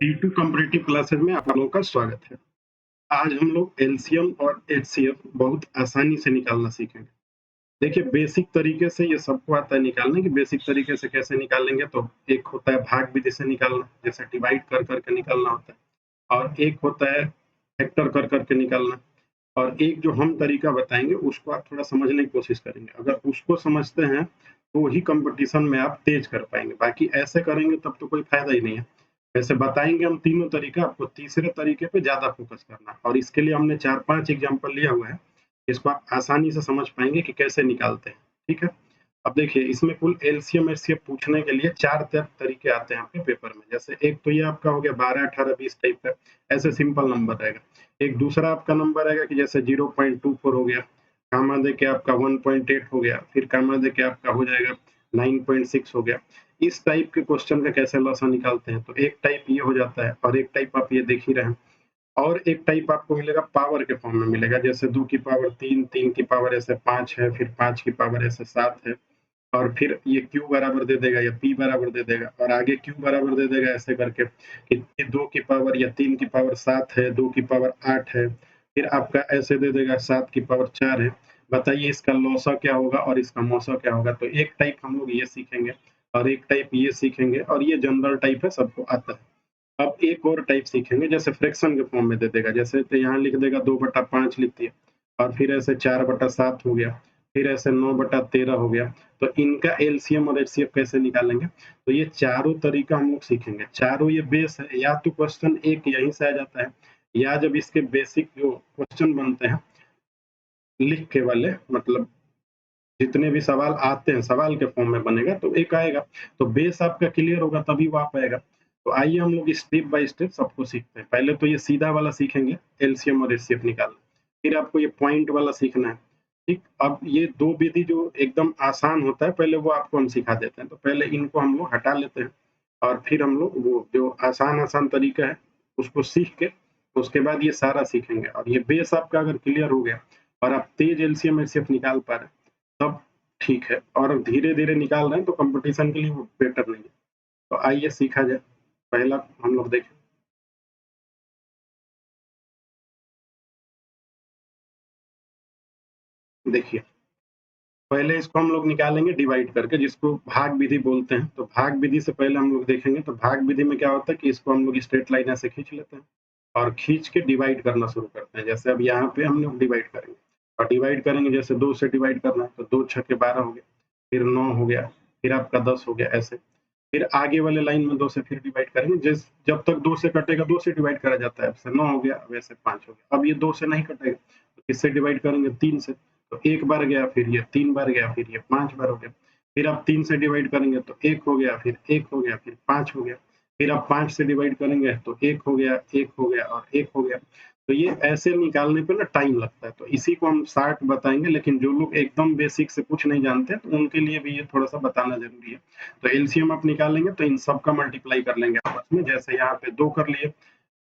YouTube competitive classes में आप लोगों का स्वागत है। आज हम लोग एलसीएम और एचसीएफ बहुत आसानी से निकालना सीखेंगे। देखिए बेसिक तरीके से ये सबको आता है निकालने की। बेसिक तरीके से कैसे निकालेंगे, तो एक होता है भाग विधि से निकालना, जैसे डिवाइड कर करके निकालना होता है, और एक होता है फैक्टर कर करके निकालना, और एक जो हम तरीका बताएंगे उसको आप थोड़ा समझने की कोशिश करेंगे। अगर उसको समझते हैं तो ही कंपटीशन में आप तेज कर पाएंगे, बाकी ऐसे करेंगे तब तो कोई फायदा ही नहीं है। वैसे बताएंगे हम तीनों तरीका, आपको तीसरे तरीके पे ज्यादा फोकस करना है, और इसके लिए हमने 4-5 एग्जाम्पल लिया हुआ है। इसको आप आसानी से समझ पाएंगे कि कैसे निकालते हैं। ठीक है, अब देखिए इसमें कुल एलसीएम एचसीएफ पूछने के लिए 4 तरीके आते हैं आपके पेपर में। जैसे एक तो ये आपका हो गया 12 18 20 टाइप का, ऐसे सिंपल नंबर रहेगा। एक दूसरा आपका नंबर रहेगा कि जैसे 0.24 हो गया, कामा दे के आपका 1.8 हो गया, फिर कामा दे के आपका हो जाएगा 9.6 हो गया। इस टाइप के क्वेश्चन का कैसे लॉसा निकालते हैं, तो एक टाइप ये हो जाता है, और एक टाइप आप ये देख ही रहे हैं। और एक टाइप आपको मिलेगा पावर के फॉर्म में मिलेगा, जैसे 2 की पावर 3, 3 की पावर ऐसे 5 है, फिर 5 की पावर ऐसे 7 है, और फिर ये क्यू बराबर दे देगा या पी बराबर दे देगा, और आगे क्यू बराबर दे देगा ऐसे करके कि 2 की पावर या 3 की पावर 7 है, 2 की पावर 8 है, फिर आपका ऐसे दे देगा 7 की पावर 4 है। बताइए इसका लॉसा क्या होगा और इसका मौसा क्या होगा। तो एक टाइप हम लोग ये सीखेंगे, और एक टाइप ये सीखेंगे, और ये जनरल टाइप है, सबको आता है। अब एक और टाइप सीखेंगे, जैसे फ्रैक्शन के फॉर्म में दे देगा, जैसे तो यहाँ लिख देगा 2/5 लिख दिया, और फिर ऐसे 4/7 हो गया, फिर ऐसे 9/13 हो गया। तो इनका एलसीएम और एचसीएफ कैसे निकालेंगे, तो ये चारों तरीका हम लोग सीखेंगे। चारों ये बेस है, या तो क्वेश्चन एक यहीं से आ जाता है, या जब इसके बेसिक जो क्वेश्चन बनते हैं लिख के वाले, मतलब जितने भी सवाल आते हैं सवाल के फॉर्म में बनेगा तो एक आएगा। तो बेस आपका क्लियर होगा तभी वो आ पाएगा। तो आइए हम लोग स्टेप बाय स्टेप सबको सीखते हैं। पहले तो ये सीधा वाला सीखेंगे, एलसीएम और एचसीएफ निकालना। फिर आपको ये पॉइंट वाला सीखना है। ठीक, अब ये दो विधि जो एकदम आसान होता है, पहले वो आपको हम सिखा देते हैं। तो पहले इनको हम लोग हटा लेते हैं, और फिर हम लोग वो जो आसान आसान तरीका है उसको सीख के उसके बाद ये सारा सीखेंगे। और ये बेस आपका अगर क्लियर हो गया और आप तेज एलसीएम एचसीएफ निकाल पा रहे हैं, तब ठीक है। और धीरे-धीरे निकाल रहे हैं तो कंपटीशन के लिए वो बेटर नहीं है। तो आइए सीखा जाए। पहला हम लोग देखें। देखिए, पहले इसको हम लोग निकालेंगे डिवाइड करके, जिसको भाग विधि बोलते हैं। तो भाग विधि से पहले हम लोग देखेंगे, तो भाग विधि में क्या होता है कि इसको हम लोग स्ट्रेट लाइन ऐसे खींच लेते हैं, और खींच के डिवाइड करना शुरू करते हैं। जैसे अब यहाँ पे हम लोग डिवाइड करेंगे, और डिवाइड करेंगे जैसे 2 से डिवाइड करना है, तो 2 छक्के 12 हो गया, फिर 9 हो गया, फिर आपका 10 हो गया ऐसे। फिर आगे वाले लाइन में 2 से फिर डिवाइड करेंगे, जिस जब तक 2 से कटेगा 2 से डिवाइड करा जाता है। अब से 9 हो गया, वैसे 5 हो गया। अब ये 2 से नहीं कटेगा तो किससे डिवाइड करेंगे, 3 से। तो 1 बार गया, फिर ये 3 बार गया, फिर ये 5 बार हो गया। फिर आप 3 से डिवाइड करेंगे तो 1 हो गया, फिर 1 हो गया, फिर 5 हो गया। फिर आप 5 से डिवाइड करेंगे तो 1 हो गया, 1 हो गया और 1 हो गया। तो ये ऐसे निकालने पे ना टाइम लगता है, तो इसी को हम शार्ट बताएंगे। लेकिन जो लोग एकदम बेसिक से कुछ नहीं जानते तो उनके लिए भी ये थोड़ा सा बताना जरूरी है। तो एलसीएम आप निकालेंगे तो इन सब का मल्टीप्लाई कर लेंगे आपस में। जैसे यहाँ पे 2 कर लिए,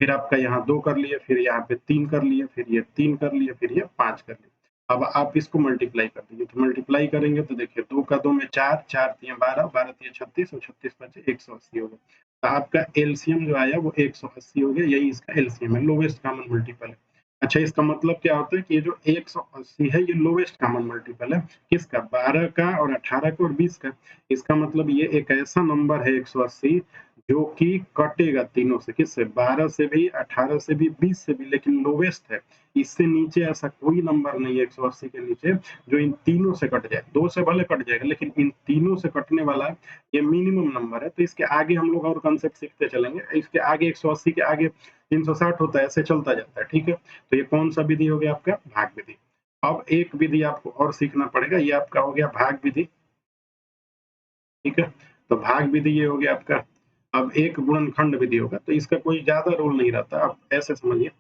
फिर आपका यहाँ 2 कर लिए, फिर यहाँ पे 3 कर लिए, फिर ये 3 कर लिए, फिर ये 5 कर लिए। अब आप इसको मल्टीप्लाई कर दीजिए। तो मल्टीप्लाई करेंगे तो देखिए 2 का 2 में 4, 4 तिया 12, 12 तिया 36 और 36 बचे 180 हो गया। तो आपका एलसीएम जो आया वो 180 हो गया, यही इसका एलसीएम है, लोवेस्ट कॉमन मल्टीपल है। अच्छा, इसका मतलब क्या होता है कि ये जो 180 है ये लोवेस्ट कॉमन मल्टीपल है किसका, 12 का और 18 का और 20 का। इसका मतलब ये एक ऐसा नंबर है 180 जो कि कटेगा तीनों से, किससे, 12 से भी, 18 से भी, 20 से भी, लेकिन लोवेस्ट है। इससे नीचे ऐसा कोई नंबर नहीं है 180 के नीचे जो इन तीनों से कट जाए। 2 से भले कट जाएगा लेकिन इन तीनों से कटने वाला ये मिनिमम नंबर है। तो इसके आगे हम लोग और कंसेप्ट सीखते चलेंगे। इसके आगे 180 के आगे 360 होता है, ऐसे चलता जाता है। ठीक है, तो ये कौन सा विधि हो गया आपका, भाग विधि। अब एक विधि आपको और सीखना पड़ेगा, ये आपका हो गया भाग विधि। ठीक है, तो भाग विधि ये हो गया आपका। अब एक गुणनखंड विधि होगा, तो इसका कोई ज्यादा रोल नहीं रहता, आप ऐसे समझिए।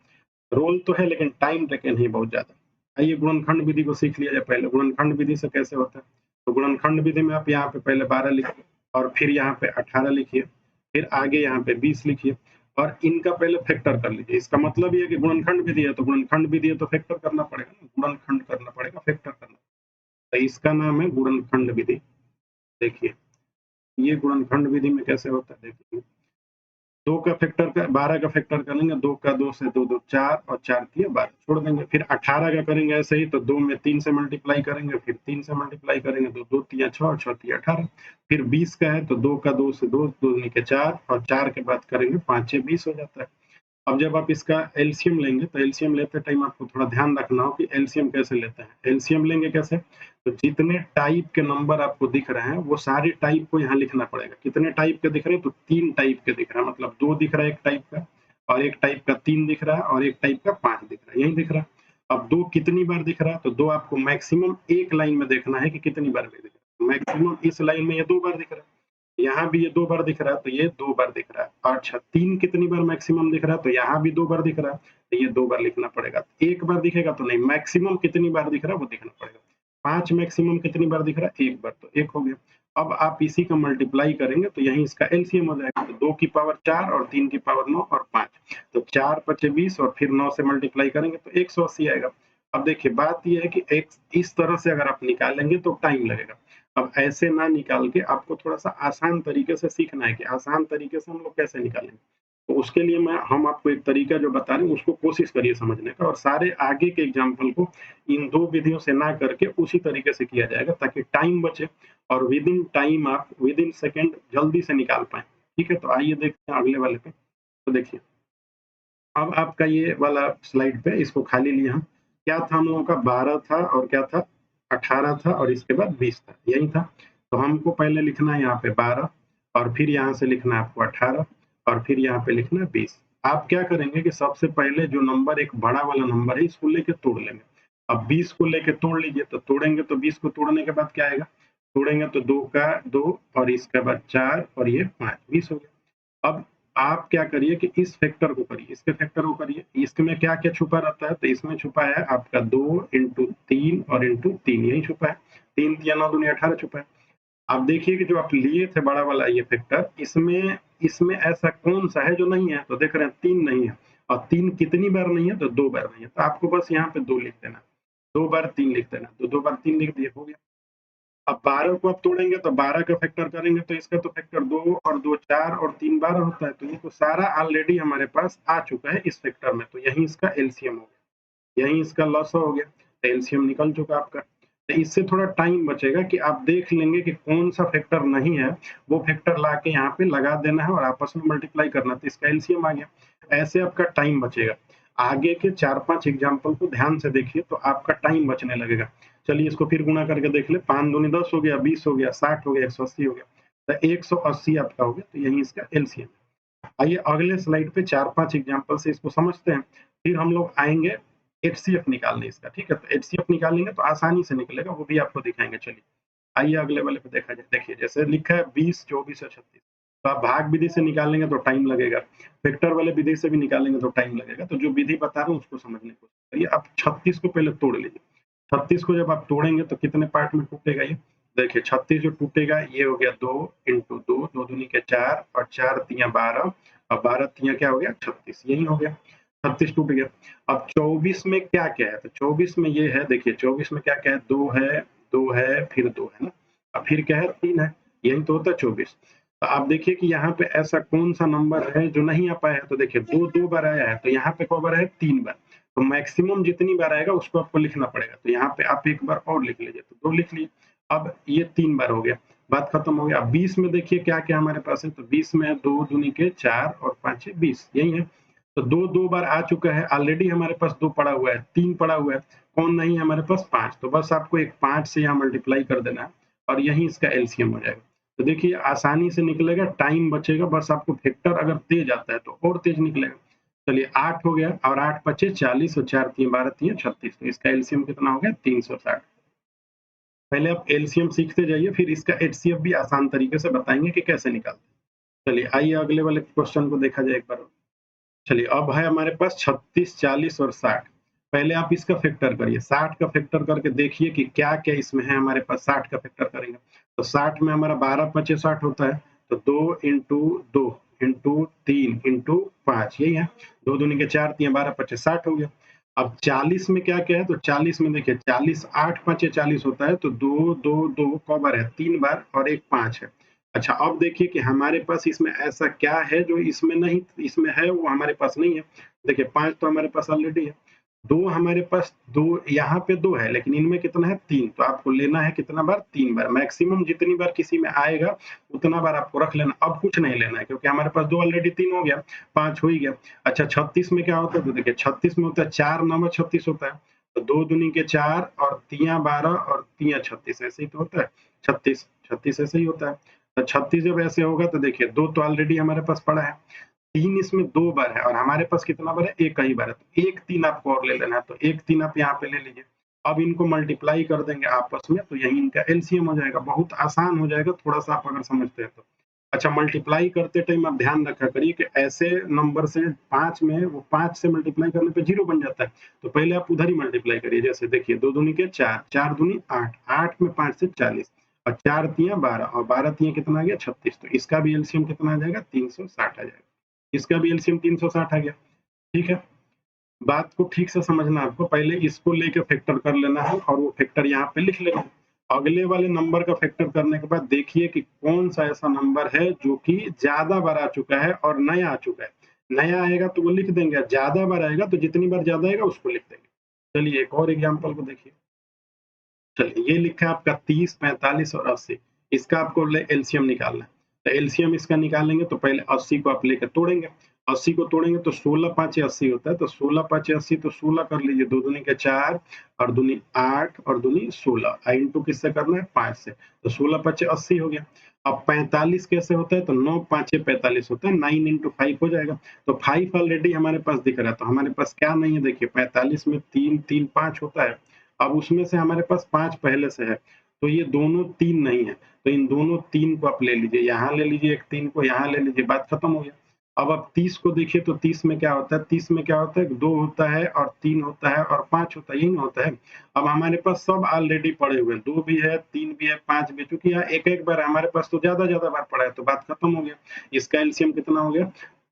रोल तो है लेकिन टाइम टेकन ही बहुत ज्यादा। आइए गुणनखंड विधि को सीख लिया जाए। पहले गुणनखंड विधि से कैसे होता है, तो गुणनखंड विधि में आप यहाँ पे पहले 12 लिखिए, और फिर यहाँ पे 18 लिखिए, फिर आगे यहाँ पे 20 लिखिए, और इनका पहले फैक्टर कर लीजिए। इसका मतलब ये है कि गुणनखंड विधि है तो गुणनखंड विधि है तो फैक्टर करना पड़ेगा ना, गुणनखंड करना पड़ेगा, फैक्टर करना। तो इसका नाम है गुणनखंड विधि। देखिए ये गुणनखंड विधि में कैसे होता है, देखिए 2 का फैक्टर का 12 का फैक्टर करेंगे, 2 का 2 से 2 2 4 और 4 तिया 12 छोड़ देंगे। फिर 18 का करेंगे ऐसे ही, तो 2 में 3 से मल्टीप्लाई करेंगे, फिर 3 से मल्टीप्लाई करेंगे तो 2 तिया 6 और 6 तिया 18। फिर 20 का है तो 2 का 2 से 2 2 दूनी के 4 और 4 के बाद करेंगे 5 6 20 हो जाता है। अब जब आप इसका एलसीएम लेंगे तो एलसीएम लेते टाइम आपको थोड़ा ध्यान रखना हो कि एलसीएम कैसे लेते हैं। एलसीएम लेंगे कैसे, तो जितने टाइप के नंबर आपको दिख रहे हैं वो सारे टाइप को यहाँ लिखना पड़ेगा। कितने टाइप के दिख रहे हैं, तो 3 टाइप के दिख रहा है, मतलब 2 दिख रहा है एक टाइप का, और एक टाइप का 3 दिख रहा है, और एक टाइप का 5 दिख रहा है, यही दिख रहा है। अब 2 कितनी बार दिख रहा है, तो 2 आपको मैक्सिमम एक लाइन में देखना है कि कितनी बार दिख रहा है। मैक्सिमम इस लाइन में ये 2 बार दिख रहा है, यहाँ भी ये 2 बार दिख रहा है, तो ये 2 बार दिख रहा है। अच्छा, 3 कितनी बार मैक्सिमम दिख रहा है, तो यहाँ भी 2 बार दिख रहा है, तो ये 2 बार लिखना पड़ेगा। 1 बार दिखेगा तो नहीं, मैक्सिमम कितनी बार दिख रहा है वो दिखना पड़ेगा। 5 मैक्सिमम कितनी बार दिख रहा है, 1 बार, तो 1 हो गया। अब आप इसी का मल्टीप्लाई करेंगे तो यहीं इसका एलसीएम हो जाएगा, तो 2 की पावर 4 और 3 की पावर 9 और 5, तो 4 5 20 और फिर 9 से मल्टीप्लाई करेंगे तो 180 आएगा। अब देखिए बात ये है कि एक इस तरह से अगर आप निकालेंगे तो टाइम लगेगा। अब ऐसे ना निकाल के आपको थोड़ा-सा आसान तरीके से सीखना है कि आसान तरीके से हम लोग कैसे निकालेंगे। तो उसके लिए हम आपको एक तरीका जो बता रहे हैं उसको कोशिश करिए समझने का, और सारे आगे के एग्जाम्पल को इन 2 विधियों से ना करके उसी तरीके से किया जाएगा ताकि टाइम बचे और विदिन टाइम आप विदिन सेकंड जल्दी से निकाल पाएँ। ठीक है? तो आइए देखते हैं अगले वाले पे। तो देखिए, अब आपका ये वाला स्लाइड पे इसको खाली लिए हम। क्या था हम लोगों का, 12 था और क्या था, 18 था और इसके बाद 20 था, यही था। तो हमको पहले लिखना है यहाँ पे 12 और फिर यहाँ से लिखना है आपको 18 और फिर यहाँ पे लिखना है 20। आप क्या करेंगे कि सबसे पहले जो नंबर एक बड़ा वाला नंबर है इसको लेके तोड़ लेंगे। अब 20 को लेके तोड़ लीजिए, तो तोड़ेंगे तो 20 को तोड़ने के बाद क्या आएगा, तोड़ेंगे तो 2 का 2 और इसके बाद 4 और ये 5, 20 हो गया। अब आप क्या करिए कि इस फैक्टर को करिए, इसके फैक्टर को करिए। इसमें क्या-क्या छुपा रहता है, तो इसमें छुपा है आपका 2 इंटू 3 और इंटू 3 यही छुपा है। 3 तिया 9 दूनी 18 छुपा है। आप देखिए कि जो आप लिए थे बड़ा वाला ये फैक्टर, इसमें इसमें ऐसा कौन-सा है जो नहीं है? तो देख रहे हैं 3 नहीं है, और 3 कितनी बार नहीं है? तो 2 बार नहीं है। तो आपको बस यहाँ पे 2 लिख देना है। 2 बार 3 लिख देना है। तो 2 बार 3 लिख दिए, हो गया। अब 12 को आप तोड़ेंगे तो 12 का फैक्टर करेंगे तो इसका तो फैक्टर 2 और 2 4 और 3 12 होता है, तो ये तो सारा ऑलरेडी हमारे पास आ चुका है इस फैक्टर में, तो यही इसका एलसीएम हो गया, यही इसका लॉस हो गया, तो एलसीएम निकल चुका आपका। तो इससे थोड़ा टाइम बचेगा कि आप देख लेंगे कि कौन सा फैक्टर नहीं है, वो फैक्टर ला के यहाँ पे लगा देना है और आपस में मल्टीप्लाई करना, तो इसका एलसीएम आ गया। ऐसे आपका टाइम बचेगा। आगे के 4-5 एग्जाम्पल को ध्यान से देखिए तो आपका टाइम बचने लगेगा। चलिए इसको फिर गुणा करके देख ले, 5 दूनी 10 हो गया, 20 हो गया, 60 हो गया, 180 हो गया, तो 180 आपका हो गया, तो यही इसका एलसीएम है। आइए अगले स्लाइड पे 4-5 एग्जाम्पल से इसको समझते हैं, फिर हम लोग आएंगे एचसीएफ निकालने इसका। ठीक है, तो एचसीएफ निकालेंगे तो आसानी से निकलेगा, वो भी आपको दिखाएंगे। चलिए आइए अगले वाले पे देखा जाए। देखिए जैसे लिखा है 20 24 और 36, तो आप भाग विधि से निकालेंगे तो टाइम लगेगा, वेक्टर वाले विधि से भी निकालेंगे तो टाइम लगेगा। तो जो विधि बता रहे हैं उसको समझने की कोशिश करिए। आप 36 को पहले तोड़ लीजिए। 36 को जब आप तोड़ेंगे तो कितने पार्ट में टूटेगा ये, देखिए 36 जो टूटेगा ये हो गया 2 इंटू 2, 2 दूनी के 4 और 4 तिया 12 और 12 तिया क्या हो गया 36, यही हो गया, 36 टूट गया। अब 24 में क्या क्या है, तो 24 में ये है, देखिए 24 में क्या क्या है, 2 है फिर 2 है ना, और फिर क्या है 3 है, यही तो होता है 24। तो आप देखिए कि यहाँ पे ऐसा कौन सा नंबर है जो नहीं आ पाया है, तो देखिए 2 बार आया है, तो यहाँ पे कई बार है 3 बार, तो मैक्सिमम जितनी बार आएगा उसको आपको लिखना पड़ेगा। तो यहाँ पे आप एक बार और लिख लीजिए, तो 2 लिख लिए। अब ये 3 बार हो गया, बात खत्म हो गया। अब 20 में देखिए क्या-क्या हमारे पास है, तो 20 में 2 दूनी के 4 और 5 20, यही है। तो 2 बार आ चुका है, ऑलरेडी हमारे पास 2 पड़ा हुआ है, 3 पड़ा हुआ है, कौन नहीं है हमारे पास 5, तो बस आपको एक 5 से यहाँ मल्टीप्लाई कर देना है और यही इसका एलसीएम हो जाएगा। तो देखिए आसानी से निकलेगा, टाइम बचेगा, बस आपको फैक्टर अगर तेज आता है तो और तेज निकलेगा। चलिए 8 हो गया और 8 पचे 40 और 4 तिया 12 तिया 36, तो इसका एलसीएम कितना हो गया 360। पहले आप एलसीएम सीखते जाइए, फिर इसका एचसीएफ भी आसान तरीके से बताएंगे कि कैसे निकालते हैं। चलिए आइए अगले वाले क्वेश्चन को देखा जाए एक बार। चलिए अब है हमारे पास 36, 40 और 60। पहले आप इसका फैक्टर करिए, 60 का फैक्टर करके देखिए कि क्या-क्या इसमें है हमारे पास। 60 का फैक्टर करेंगे तो 60 में हमारा 12 पचे 60 होता है, तो 2 इंटू 2 इंटू 3 इंटू 5 यही है। 2 दूनी के 4 तिया 12 पचे 60 हो गया। अब 40 में क्या-क्या है, तो 40 में देखिए 40 8 पचे 40 होता है, तो 2 2 2 कौ बार है 3 बार और एक 5 है। अच्छा, अब देखिए कि हमारे पास इसमें ऐसा क्या है जो इसमें नहीं, इसमें है वो हमारे पास नहीं है। देखिए 5 तो हमारे पास ऑलरेडी है। 2 हमारे पास 2 यहाँ पे 2 है, लेकिन इनमें कितना है 3, तो आपको लेना है कितना बार 3 बार। मैक्सिमम जितनी बार किसी में आएगा उतना बार आपको रख लेना, अब कुछ नहीं लेना है क्योंकि हमारे पास 2 ऑलरेडी 3 हो गया, 5 हो ही गया। अच्छा 36 में क्या होता है, तो देखिए 36 में होता है 4 9 36 होता है, तो 2 दूनी के 4 और तिया 12 और तिया 36, ऐसे ही तो होता है। 36 36 ऐसे ही होता है। तो 36 जब ऐसे होगा तो देखिए 2 तो ऑलरेडी हमारे पास पड़ा है, 3 इसमें 2 बार है और हमारे पास कितना बार है, 1 ही बार है, तो 1 3 आपको और ले लेना है, तो 1 3 आप यहाँ पे ले लीजिए। अब इनको मल्टीप्लाई कर देंगे आपस में, तो यही इनका एलसीएम हो जाएगा। बहुत आसान हो जाएगा थोड़ा-सा आप अगर समझते हैं तो। अच्छा, मल्टीप्लाई करते टाइम आप ध्यान रखा करिए कि ऐसे नंबर से 5 में वो 5 से मल्टीप्लाई करने पे 0 बन जाता है, तो पहले आप उधर ही मल्टीप्लाई करिए। जैसे देखिए 2 दूनी के 4, 4 दूनी 8, 8 में 5 से 40 और 4 तिया 12 और 12 तिया कितना आ गया 36, तो इसका भी एलसीएम कितना आ जाएगा 360 आ जाएगा। इसका भी एलसीएम 360 आ गया। ठीक है? बात को ठीक से समझना, आपको पहले इसको लेके फैक्टर कर लेना है और वो फैक्टर यहाँ पे लिख लेना है। अगले वाले नंबर का फैक्टर करने के बाद देखिए कि कौन सा ऐसा नंबर है जो कि ज्यादा बार आ चुका है और नया आ चुका है। नया आएगा तो वो लिख देंगे, ज्यादा बार आएगा तो जितनी बार ज्यादा आएगा उसको लिख देंगे। चलिए एक और एग्जाम्पल को देखिए। चलिए ये लिखा है आपका 30, 45 और 80। इसका आपको एलसीएम निकालना है। तो एलसीएम इसका निकालेंगे तो पहले 80 को आप लेकर तोड़ेंगे। 80 को तोड़ेंगे तो 16 पाँचे 80 होता है, तो 16 पाँचे 80, तो 16 कर लीजिए, 2 दूनी के 4 और दूनी 8 और दूनी 16, इंटू किससे करना है 5 से, तो 16 पाँचे 80 हो गया। अब 45 कैसे होता है, तो 9 पाँचे 45 होता है, 9 इंटू 5 हो जाएगा। तो 5 ऑलरेडी हमारे पास दिख रहा है, तो हमारे पास क्या नहीं है, देखिए 45 में 3 3 5 होता है। अब उसमें से हमारे पास 5 पहले से है, तो ये दोनों 3 नहीं है, तो इन दोनों 3 को आप ले लीजिए, यहाँ ले लीजिए, एक 3 को यहाँ ले लीजिए, बात खत्म हो गया। अब आप 30 को देखिए तो 30 में क्या होता है, 30 में क्या होता है, 2 होता है और 3 होता है और 5 होता है, यही ना होता है। अब हमारे पास सब ऑलरेडी पड़े हुए हैं, 2 भी है, 3 भी है, 5 भी, क्योंकि यहाँ एक-एक बार है, हमारे पास तो ज़्यादा-ज़्यादा बार पड़ा है, तो बात खत्म हो गया। इसका एलसीएम कितना हो गया,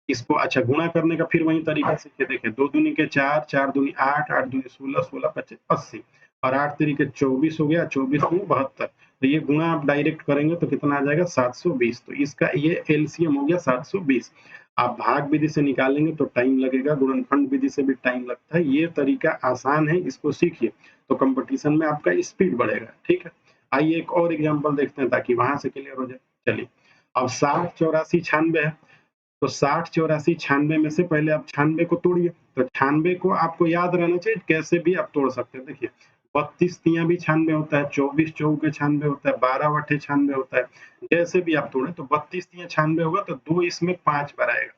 इसको अच्छा गुणा करने का फिर वही तरीका सीखिए। देखिए 2 दूनी के 4, 4 दूनी 8, 8 दूनी 16, 16 पचे 80 और 8 तरीके 24 हो गया, 24 दूनी 72। तो ये गुणा आप डायरेक्ट करेंगे तो कितना आ जाएगा 720, तो इसका ये एलसीएम हो गया 720। आप भाग विधि से निकालेंगे तो टाइम लगेगा, गुणनखंड विधि से भी टाइम लगता है। ये तरीका आसान है, इसको सीखिए तो कंपटीशन में आपका स्पीड बढ़ेगा। ठीक है, आइए एक और एग्जांपल देखते हैं ताकि वहां से क्लियर हो जाए। चलिए, अब 60 84 96 है, तो 60 84 96 में से पहले आप 96 को तोड़िए, तो 96 को आपको याद रहना चाहिए कैसे भी आप तोड़ सकते हैं। देखिए 32 तिया भी 96 होता है, 24 चौके 96 होता है, 12 वठे 96 होता है, जैसे भी आप तोड़े। तो 32 तिया 96 होगा तो 2 इसमें 5 बार आएगा,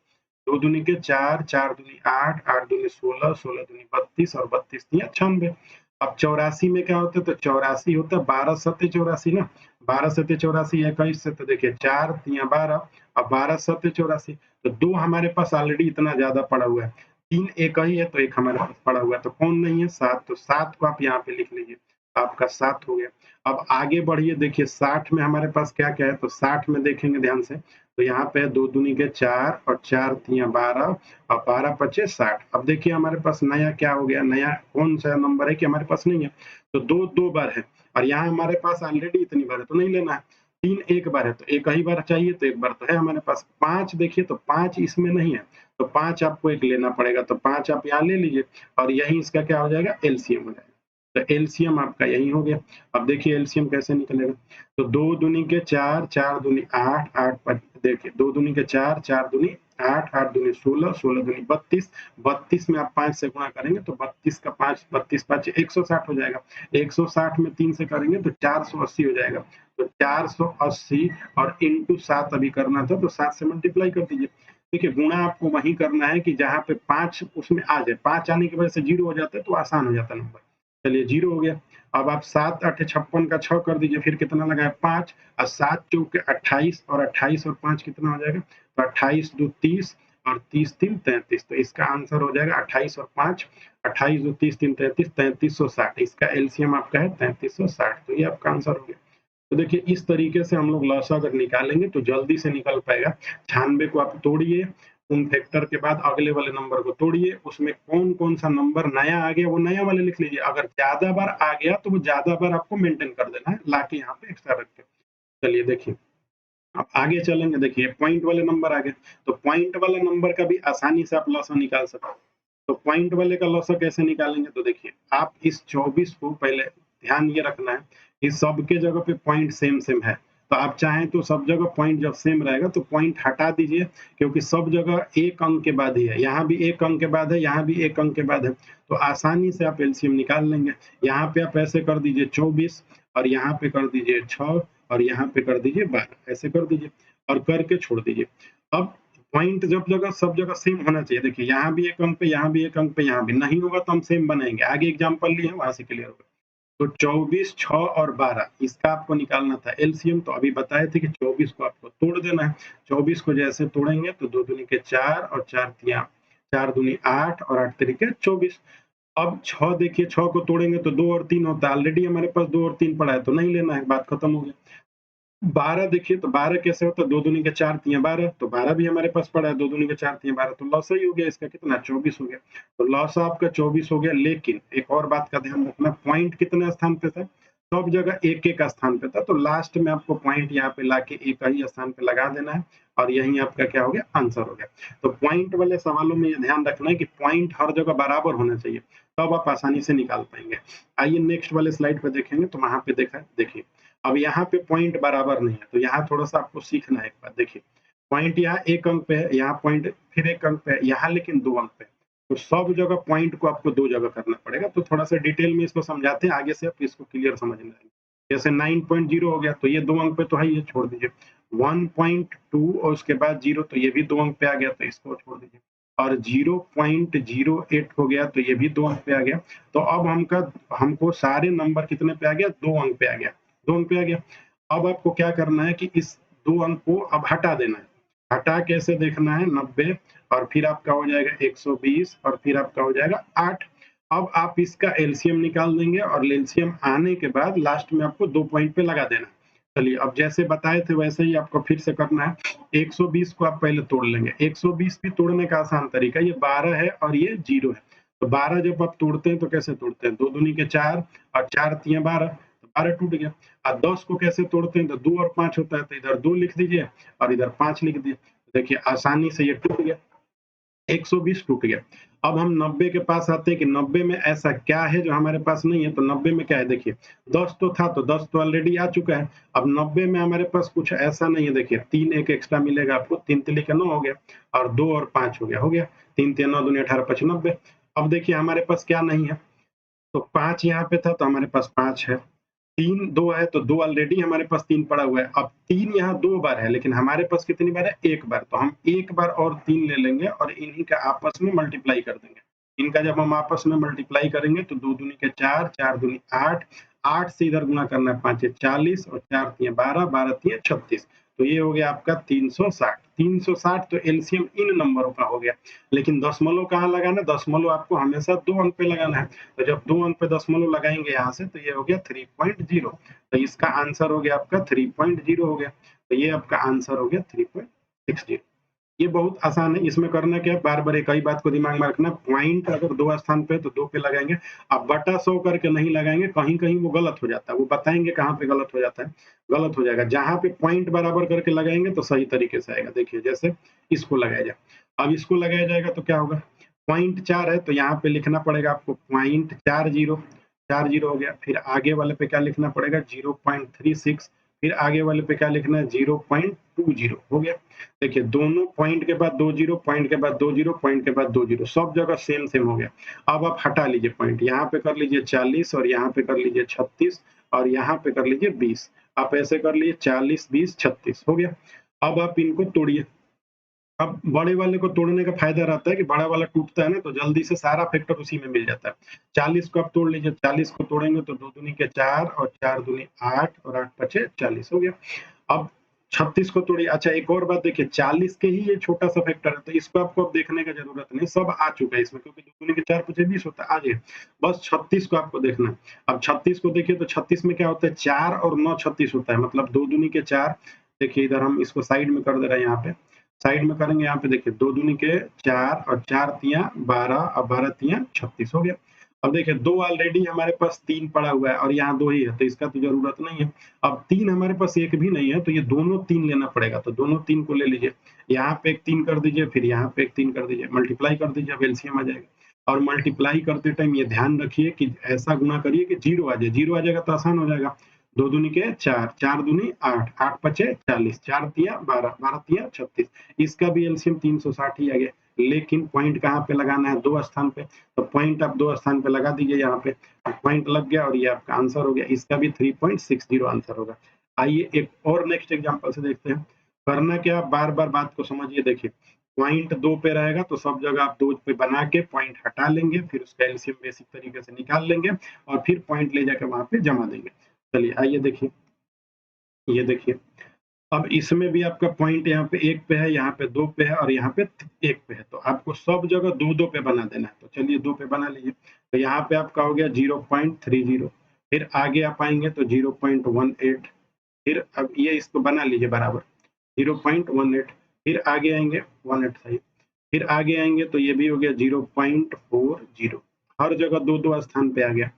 2 दूनी के 4, 4 दूनी 8, 8 दूनी 16, 16 दूनी 32 और 32 तिया 96। अब 84 में क्या होता है, तो 84 होता है 12 सत्ते 84 ना, 12 सत्ते 84 21 से, तो देखिए 4 तिया 12 और 12 सत्ते 84, तो 2 हमारे पास ऑलरेडी इतना ज्यादा पड़ा हुआ है, 3 एक ही है तो 1 हमारे पास पड़ा हुआ है, तो कौन नहीं है 7, तो 7 को आप यहाँ पे लिख लीजिए, आपका 7 हो गया। अब आगे बढ़िए, देखिए 60 में हमारे पास क्या-क्या है, तो 60 में देखेंगे ध्यान से, तो यहाँ पे 2 दूनी के 4 और 4 तिया 12 और 12 पचे 60। अब देखिए हमारे पास नया क्या हो गया, नया कौन सा नंबर है कि हमारे पास नहीं है, तो 2 2 बार है और यहाँ हमारे पास ऑलरेडी इतनी बार है तो नहीं लेना है। 3 एक बार है तो 1 ही बार चाहिए, तो 1 बार तो है हमारे पास। 5 देखिए तो 5 इसमें नहीं है, तो 5 आपको 1 लेना पड़ेगा, तो 5 आप यहाँ ले लीजिए और यही इसका क्या हो जाएगा, एलसीएम हो जाएगा। तो एलसीएम आपका यही हो गया। अब देखिए एलसीएम कैसे निकलेगा, तो 2 दूनी के 4, 4 दूनी 8, 8 पच देखिए 2 दूनी के 4, 4 दूनी 8, 8 दूनी 16, 16 दूनी 32, 32 में आप 5 से गुणा करेंगे तो 32 का 5, 32 5 160 हो जाएगा। 160 में 3 से करेंगे तो 480 हो जाएगा। तो 480 और इंटू 7 अभी करना था, तो 7 से मल्टीप्लाई कर दीजिए। देखिए गुणा आपको वही करना है कि जहाँ पे 5 उसमें आ जाए, 5 आने की वजह से 0 हो जाता है तो आसान हो जाता है नंबर। चलिए 0 हो गया। अब आप 7 8 56 का 6 कर दीजिए, फिर कितना लगा है 5 और 7 चौके 28 और 28 और 5 कितना हो जाएगा, तो 28 दो 30 और 30 3 33, तो इसका आंसर हो जाएगा 28 और 5, 28 दो 30 3 33, 3360। इसका एलसीएम आपका है 3360, तो ये आपका आंसर हो गया। तो देखिए इस तरीके से हम लोग लॉस अगर निकालेंगे तो जल्दी से निकल पाएगा। 96 को आप तोड़िए, उन फैक्टर के बाद अगले वाले नंबर को तोड़िए, उसमें कौन-कौन सा नंबर नया आ गया वो नया वाले लिख लीजिए। अगर ज़्यादा बार आ गया तो वो ज़्यादा बार आपको मेंटेन कर देना है, लाके यहाँ पे एक्स्ट्रा रख के। चलिए देखिए। अब आगे चलेंगे, देखिए पॉइंट वाले नंबर आ गए, तो पॉइंट वाला नंबर का भी आसानी से आप लॉसा निकाल सकते हो। तो पॉइंट वाले का लॉसा कैसे निकालेंगे, तो देखिए आप इस 24 को पहले ध्यान ये रखना है कि सबके जगह पे पॉइंट सेम सेम है। तो आप चाहें तो सब जगह पॉइंट जब सेम रहेगा तो पॉइंट हटा दीजिए, क्योंकि सब जगह एक अंक के बाद ही है, यहाँ भी एक अंक के बाद है, यहाँ भी एक अंक के बाद है, तो आसानी से आप एलसीएम निकाल लेंगे। यहाँ पे आप ऐसे कर दीजिए 24 और यहाँ पे कर दीजिए 6 और यहाँ पे कर दीजिए 12, ऐसे कर दीजिए और करके छोड़ दीजिए। अब पॉइंट जब जगह सब जगह सेम होना चाहिए, देखिए यहाँ भी एक अंक पे, यहाँ भी एक अंक पे, यहाँ भी नहीं होगा तो हम सेम बनाएंगे, आगे एग्जाम्पल लिए वहां से क्लियर होगा। तो 24, 6 और 12 इसका आपको निकालना था एलसीएम, तो अभी बताए थे कि 24 को आपको तोड़ देना है। 24 को जैसे तोड़ेंगे तो 2 दूनी के 4 और 4 तिया 4 दूनी 8 और 8 तरीके 24। अब 6 देखिए, 6 को तोड़ेंगे तो 2 और 3 होता है, ऑलरेडी हमारे पास 2 और 3 पड़ा है तो नहीं लेना है, बात खत्म हो गई। 12 देखिए, तो 12 कैसे होता है, 2 दूनी के 4 तिया 12, तो 12 भी हमारे पास पड़ा है, 2 दूनी के 4 तिया 12, तो लॉस ही हो गया इसका, कितना 24 हो गया। तो लॉस आपका 24 हो गया, लेकिन एक और बात का ध्यान रखना, पॉइंट कितने स्थान पे था, सब जगह एक एक स्थान पे था, तो लास्ट में आपको पॉइंट यहाँ पे लाके एक ही स्थान पे लगा देना है और यही आपका क्या हो गया, आंसर हो गया। तो पॉइंट वाले सवालों में ये ध्यान रखना है कि पॉइंट हर जगह बराबर होना चाहिए, तब आप आसानी से निकाल पाएंगे। आइए नेक्स्ट वाले स्लाइड पे देखेंगे, तो वहां पे देखा, देखिए अब यहाँ पे पॉइंट बराबर नहीं है, तो यहाँ थोड़ा-सा आपको सीखना है एक बात, देखिए पॉइंट यहाँ 1 अंक पे है, यहाँ पॉइंट फिर 1 अंक पे है, यहाँ लेकिन 2 अंक पे है। तो सब जगह पॉइंट को आपको 2 जगह करना पड़ेगा, तो थोड़ा-सा डिटेल में इसको समझाते हैं, आगे से आप इसको क्लियर समझ में आएगा। जैसे 9.0 हो गया, तो ये 2 अंक पे तो है, ये छोड़ दीजिए। 1.2 और उसके बाद 0, तो ये भी 2 अंक पे आ गया, तो इसको छोड़ दीजिए। और 0.08 हो गया, तो ये भी 2 अंक पे आ गया। तो अब हमको सारे नंबर कितने पे आ गया, 2 अंक पे आ गया। 2 अंक पे आ गया। अब आपको क्या करना है कि इस 2 अंक को अब हटा देना है। हटा कैसे देखना है, 90 और फिर आपका हो जाएगा 120 और फिर आपका हो जाएगा 8। अब आप इसका एलसीएम निकाल देंगे और एलसीएम आने के बाद लास्ट में आपको 2 पॉइंट पे लगा देना है। चलिए अब जैसे बताए थे वैसे ही आपको फिर से करना है। 120 को आप पहले तोड़ लेंगे। 120 भी तोड़ने का आसान तरीका, ये 12 है और ये 0 है। तो 12 जब आप तोड़ते हैं तो कैसे तोड़ते हैं, 2 दूनी के 4 और 4 तिया 12, तो 12 टूट गया। 10 को कैसे तोड़ते हैं, तो 2 और 5 होता है, तो इधर 2 लिख दीजिए और इधर 5 लिख दिए। देखिए आसानी से ये टूट गया, 120 टूट गया। अब हम 90 के पास आते हैं कि 90 में ऐसा क्या है जो हमारे पास नहीं है, तो 90 में क्या है, देखिए 10 तो था, तो 10 तो ऑलरेडी आ चुका है। अब 90 में हमारे पास कुछ ऐसा नहीं है, देखिए 3 एक एक्स्ट्रा मिलेगा आपको, 3 तिली का 9 हो गया और 2 और 5 हो गया 3 तिया 9 दूनी 18 5 90। अब देखिए हमारे पास क्या नहीं है, तो 5 यहाँ पे था तो हमारे पास 5 है, 3 2 है तो 2 ऑलरेडी हमारे पास 3 पड़ा हुआ है। अब 3 यहाँ 2 बार है, लेकिन हमारे पास कितनी बार है, 1 बार, तो हम 1 बार और 3 ले लेंगे और इन्हीं का आपस में मल्टीप्लाई कर देंगे। इनका जब हम आपस में मल्टीप्लाई करेंगे तो 2 दूनी के 4, 4 दूनी 8, 8 से इधर गुणा करना है, 5 40 और 4 तिया 12, 12 तिया 36, तो ये हो गया आपका 360। 360 तो एलसीएम इन नंबरों का हो गया। लेकिन दशमलव कहाँ लगाना है, दशमलव आपको हमेशा 2 अंक पे लगाना है। तो जब 2 अंक पे दशमलव लगाएंगे यहाँ से, तो ये हो गया 3.0, तो इसका आंसर हो गया आपका 3.0 हो गया। तो ये आपका आंसर हो गया 3.60। ये बहुत आसान है, इसमें करना क्या है, बार बार एक ही बात को दिमाग में रखना, पॉइंट अगर 2 स्थान पे है तो 2 पे लगाएंगे। आप बटा 100 करके नहीं लगाएंगे, कहीं कहीं वो गलत हो जाता है, वो बताएंगे कहाँ पे गलत हो जाता है। गलत हो जाएगा, जहां पे पॉइंट बराबर करके लगाएंगे तो सही तरीके से आएगा। देखिए जैसे इसको लगाया जाए, अब इसको लगाया जाएगा तो क्या होगा, पॉइंट 4 है तो यहाँ पे लिखना पड़ेगा आपको पॉइंट 40, 40 हो गया। फिर आगे वाले पे क्या लिखना पड़ेगा, 0.36, फिर आगे वाले पे क्या लिखना है, 0.20 हो गया। देखिए दोनों पॉइंट के बाद 2 जीरो, पॉइंट के बाद 2 जीरो, पॉइंट के बाद 2 जीरो, सब जगह सेम सेम हो गया। अब आप हटा लीजिए पॉइंट, यहाँ पे कर लीजिए 40 और यहाँ पे कर लीजिए 36 और यहाँ पे कर लीजिए 20। आप ऐसे कर लीजिए 40 20 36 हो गया। अब आप इनको तोड़िए। अब बड़े वाले को तोड़ने का फायदा रहता है कि बड़ा वाला टूटता है ना, तो जल्दी से सारा फैक्टर उसी में मिल जाता है। 40 को आप तोड़ लीजिए, 40 को तोड़ेंगे तो 2 दूनी के 4 और 4 दूनी 8 और 8 पचे 40 हो गया। अब 36 को तोड़िए। अच्छा एक और बात देखिए, 40 के ही ये छोटा सा फैक्टर है, तो इसको आपको अब देखने की जरूरत नहीं, सब आ चुका है इसमें, क्योंकि 2 दूनी के 4 पचे 20 होता है, आ जाए। बस 36 को आपको देखना है। अब 36 को देखिए तो 36 में क्या होता है, 4 और 9 36 होता है, मतलब 2 दूनी के 4। देखिए इधर हम इसको साइड में कर दे रहे हैं, यहाँ पे साइड में करेंगे, यहाँ पे देखिए 2 दूनी के 4 और 4 तिया 12 और 12 तिया 36 हो गया। अब देखिए 2 ऑलरेडी हमारे पास 3 पड़ा हुआ है और यहाँ 2 ही है, तो इसका तो ज़रूरत नहीं है। अब 3 हमारे पास 1 भी नहीं है, तो ये दोनों 3 लेना पड़ेगा, तो दोनों 3 को ले लीजिए। यहाँ पे एक 3 कर दीजिए, फिर यहाँ पे एक 3 कर दीजिए, मल्टीप्लाई कर दीजिए, अब एलसीएम आ जाएगा। और मल्टीप्लाई करते टाइम ये ध्यान रखिए कि ऐसा गुणा करिए कि 0 आ जाए, 0 आ जाएगा तो आसान हो जाएगा। 2 दूनी के 4, 4 दूनी 8, 8 पचे 40, 4 तिया 12, 12 तिया 36। इसका भी एलसीएम 360 ही आ गया। लेकिन पॉइंट कहाँ पे लगाना है? 2 स्थान पे, तो पॉइंट आप 2 स्थान पे लगा दीजिए यहाँ पे। पॉइंट लग गया और ये आपका आंसर हो गया। इसका भी 3.60 आंसर होगा। आइए एक और नेक्स्ट एग्जांपल से देखते हैं। करना क्या, बार-बार बात को समझिए। देखिए पॉइंट 2 पे रहेगा तो सब जगह आप 2 पे बना के पॉइंट हटा लेंगे, फिर उसका एलसीएम बेसिक तरीके से निकाल लेंगे और फिर पॉइंट ले जाके वहाँ पे जमा देंगे। चलिए आइए देखिए, ये देखिए अब इसमें भी आपका पॉइंट यहाँ पे 1 पे है, यहाँ पे 2 पे है और यहाँ पे 1 पे है, तो आपको सब जगह 2-2 पे बना देना है। तो चलिए 2 पे बना लीजिए। तो यहाँ पे आपका हो गया 0.30, फिर आगे आप आएँगे तो 0.18, फिर अब ये इसको बना लीजिए बराबर 0.18, फिर आगे आएँगे 18 सही, फिर आगे आएँगे तो ये भी हो गया 0.40, हर जगह 2-2 स्थान पे आ गया।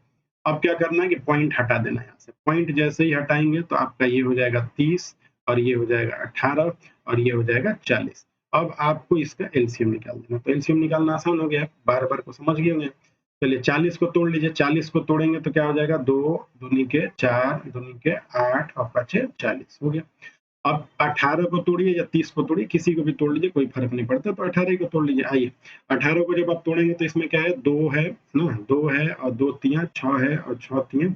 अब क्या करना है कि पॉइंट हटा देना है यहाँ से। पॉइंट जैसे ही हटाएँगे तो आपका ये हो जाएगा 30 और ये हो जाएगा 18 और ये हो जाएगा 40। अब आपको इसका एलसीएम निकाल देना। तो एलसीएम निकालना आसान हो गया, बार-बार को समझ गए होंगे। चलिए 40 को तोड़ लीजिए, 40 को तोड़ेंगे तो क्या हो जाएगा 2 दूनी के 4 दूनी के 8 और पचे 40 हो गया। अब 18 को तोड़िए या 30 को तोड़िए, किसी को भी तोड़ लीजिए, कोई फ़र्क नहीं पड़ता, तो 18 को तोड़ लीजिए। आइए 18 को जब आप तोड़ेंगे तो इसमें क्या है 2 है ना, 2 है और 2 तियाँ 6 है और 6 तियाँ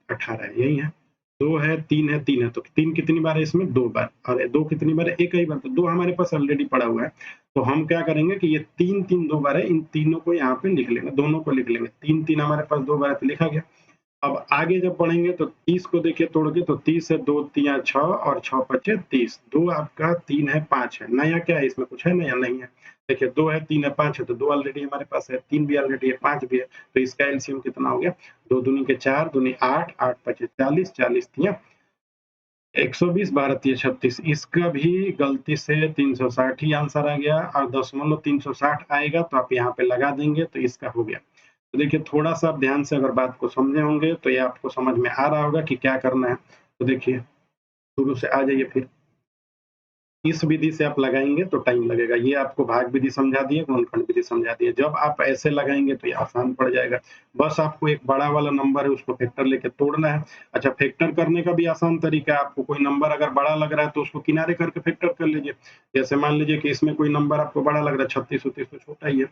18 है, यही है। 2 है, 3 है, 3 है, तो 3 कितनी बार है इसमें? 2 बार और 2 कितनी बार है? एक ही बार, तो 2 हमारे पास ऑलरेडी पड़ा हुआ है। तो हम क्या करेंगे कि ये 3-3 2 बार है, इन तीनों को यहाँ पे लिख लेंगे, दोनों को लिख लेंगे। 3-3 हमारे पास 2 बार है तो लिखा गया। अब आगे जब बढ़ेंगे तो 30 को देखिए तोड़ के, तो 30 है 2 तिया 6 और 6 पचे 30, 2 आपका 3 है 5 है, नया क्या है इसमें? कुछ है नया? नहीं है। देखिए 2 है 3 है 5 है, तो 2 ऑलरेडी हमारे पास है, 3 भी ऑलरेडी है, 5 भी है, तो इसका एलसीएम कितना हो गया? 2 दूनी के 4 दूनी 8, 8 पचे 40, 40 तिया 120, 12 तिया 36। इसका भी गलती से 360 ही आंसर आ गया और दशमलव 360 आएगा तो आप यहाँ पे लगा देंगे तो इसका हो गया। तो देखिए थोड़ा-सा आप ध्यान से अगर बात को समझे होंगे तो ये आपको समझ में आ रहा होगा कि क्या करना है। तो देखिए शुरू से आ जाइए फिर। इस विधि से आप लगाएँगे तो टाइम लगेगा। ये आपको भाग विधि समझा दिए, गुणनखंड विधि समझा दिए। जब आप ऐसे लगाएँगे तो ये आसान पड़ जाएगा। बस आपको एक बड़ा वाला नंबर है उसको फैक्टर लेके तोड़ना है। अच्छा फैक्टर करने का भी आसान तरीका है, आपको कोई नंबर अगर बड़ा लग रहा है तो उसको किनारे करके फैक्टर कर लीजिए। जैसे मान लीजिए कि इसमें कोई नंबर आपको बड़ा लग रहा है, 36-36 तो छोटा ही है।